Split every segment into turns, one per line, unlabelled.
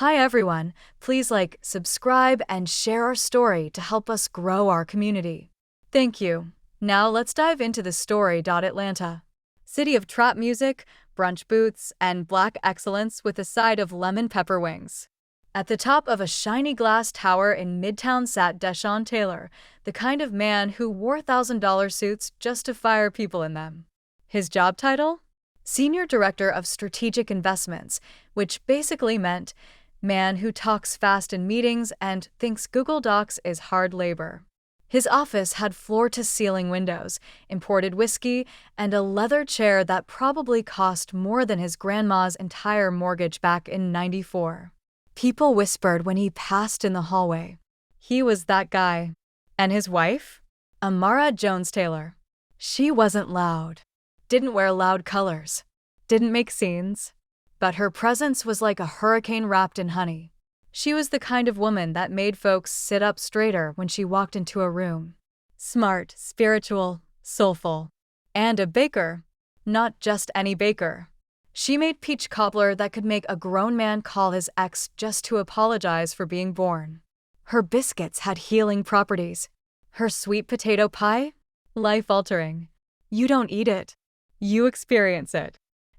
Hi everyone, please like, subscribe, and share our story to help us grow our community. Thank you. Now let's dive into the story. Atlanta. City of trap music, brunch booths, and black excellence with a side of lemon pepper wings. At the top of a shiny glass tower in Midtown sat Deshaun Taylor, the kind of man who wore $1,000 suits just to fire people in them. His job title? Senior Director of Strategic Investments, which basically meant man who talks fast in meetings and thinks Google Docs is hard labor. His office had floor-to-ceiling windows, imported whiskey, and a leather chair that probably cost more than his grandma's entire mortgage back in '94. People whispered when he passed in the hallway. He was that guy. And his wife? Amara Jones Taylor. She wasn't loud. Didn't wear loud colors. Didn't make scenes. But her presence was like a hurricane wrapped in honey. She was the kind of woman that made folks sit up straighter when she walked into a room. Smart, spiritual, soulful. And a baker. Not just any baker. She made peach cobbler that could make a grown man call his ex just to apologize for being born. Her biscuits had healing properties. Her sweet potato pie? Life-altering. You don't eat it. You experience it.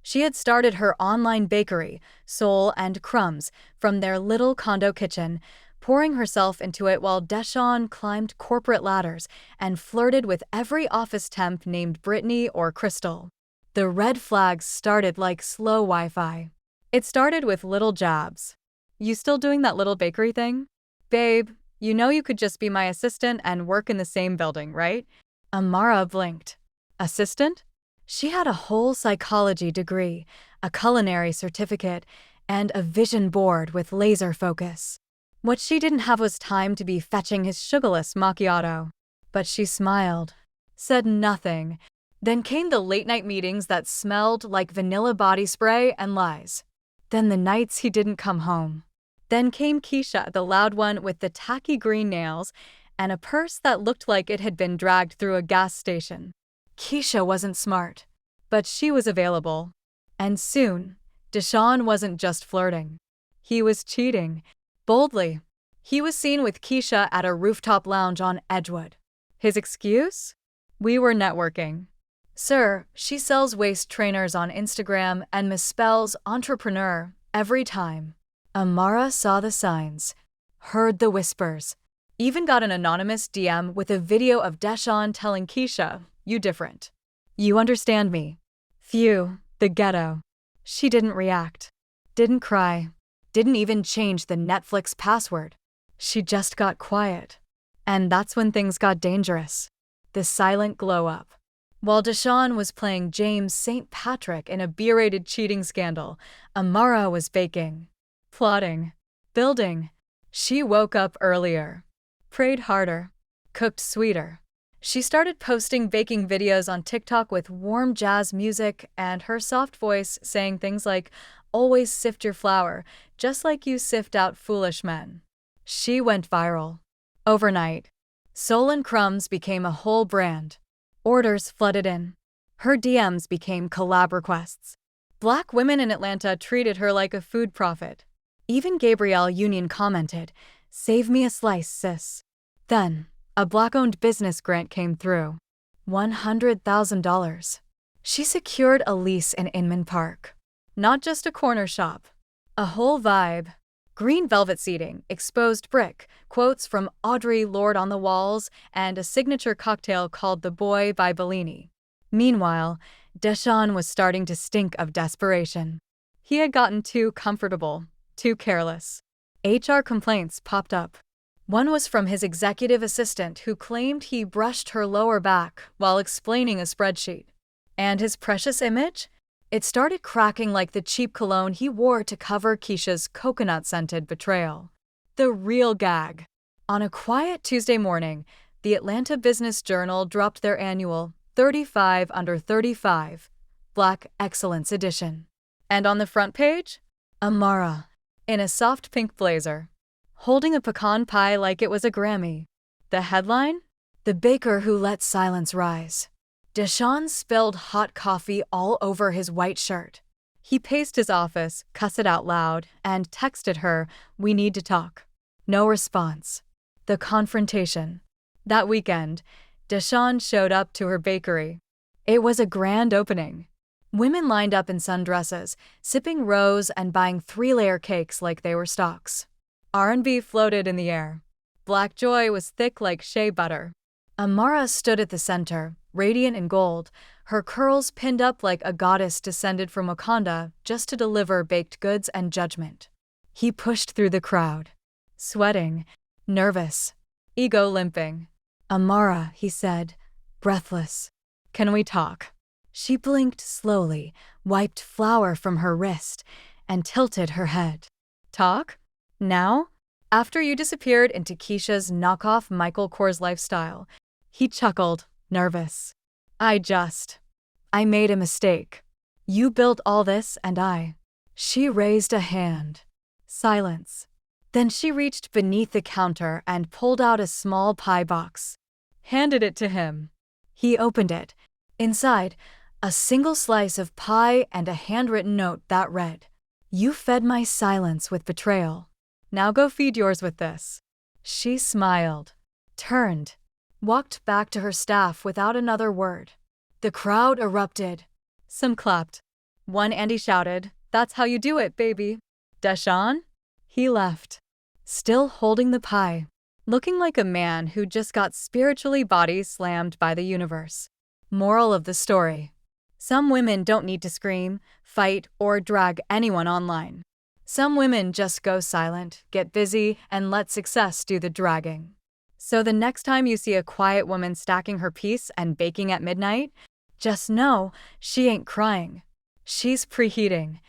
She had started her online bakery, Soul and Crumbs, from their little condo kitchen, pouring herself into it while Deshaun climbed corporate ladders and flirted with every office temp named Brittany or Crystal. The red flags started like slow Wi-Fi. It started with little jabs. You still doing that little bakery thing? Babe, you know you could just be my assistant and work in the same building, right? Amara blinked. Assistant? She had a whole psychology degree, a culinary certificate, and a vision board with laser focus. What she didn't have was time to be fetching his sugarless macchiato. But she smiled, said nothing. Then came the late-night meetings that smelled like vanilla body spray and lies. Then the nights he didn't come home. Then came Keisha, the loud one with the tacky green nails and a purse that looked like it had been dragged through a gas station. Keisha wasn't smart, but she was available. And soon, Deshaun wasn't just flirting. He was cheating. Boldly. He was seen with Keisha at a rooftop lounge on Edgewood. His excuse? We were networking. Sir, she sells waist trainers on Instagram and misspells entrepreneur every time. Amara saw the signs, heard the whispers, even got an anonymous DM with a video of Deshaun telling Keisha, "You different. You understand me." Phew, the ghetto. She didn't react, didn't cry, didn't even change the Netflix password. She just got quiet. And that's when things got dangerous. The silent glow-up. While Deshaun was playing James St. Patrick in a B-rated cheating scandal, Amara was baking, plotting, building. She woke up earlier, prayed harder, cooked sweeter. She started posting baking videos on TikTok with warm jazz music and her soft voice saying things like, "Always sift your flour, just like you sift out foolish men." She went viral. Overnight, Soul and Crumbs became a whole brand. Orders flooded in. Her DMs became collab requests. Black women in Atlanta treated her like a food prophet. Even Gabrielle Union commented, "Save me a slice, sis." Then, a Black-owned business grant came through. $100,000. She secured a lease in Inman Park. Not just a corner shop. A whole vibe. Green velvet seating, exposed brick, quotes from Audre Lorde on the walls, and a signature cocktail called The Boy by Bellini. Meanwhile, Deshaun was starting to stink of desperation. He had gotten too comfortable, too careless. HR complaints popped up. One was from his executive assistant who claimed he brushed her lower back while explaining a spreadsheet. And his precious image? It started cracking like the cheap cologne he wore to cover Keisha's coconut-scented betrayal. The real gag. On a quiet Tuesday morning, the Atlanta Business Journal dropped their annual 35 Under 35 Black Excellence Edition. And on the front page, Amara, in a soft pink blazer, holding a pecan pie like it was a Grammy. The headline? The Baker Who Let Silence Rise. Deshaun spilled hot coffee all over his white shirt. He paced his office, cussed it out loud, and texted her, "We need to talk." No response. The confrontation. That weekend, Deshawn showed up to her bakery. It was a grand opening. Women lined up in sundresses, sipping rose and buying three-layer cakes like they were stocks. R&B floated in the air. Black joy was thick like shea butter. Amara stood at the center, radiant in gold, her curls pinned up like a goddess descended from Wakanda just to deliver baked goods and judgment. He pushed through the crowd. Sweating, nervous, ego limping. "Amara," he said, breathless. "Can we talk?" She blinked slowly, wiped flour from her wrist, and tilted her head. "Talk? Now?" After you disappeared into Keisha's knockoff Michael Kors lifestyle, he chuckled, nervous. I made a mistake. You built all this and I." She raised a hand. Silence. Then she reached beneath the counter and pulled out a small pie box. Handed it to him. He opened it. Inside, a single slice of pie and a handwritten note that read, "You fed my silence with betrayal. Now go feed yours with this." She smiled, turned, walked back to her staff without another word. The crowd erupted. Some clapped. One Andy shouted, "That's how you do it, baby." Deshawn? He left, still holding the pie, looking like a man who just got spiritually body slammed by the universe. Moral of the story. Some women don't need to scream, fight, or drag anyone online. Some women just go silent, get busy, and let success do the dragging. So the next time you see a quiet woman stacking her piece and baking at midnight, just know she ain't crying. She's preheating,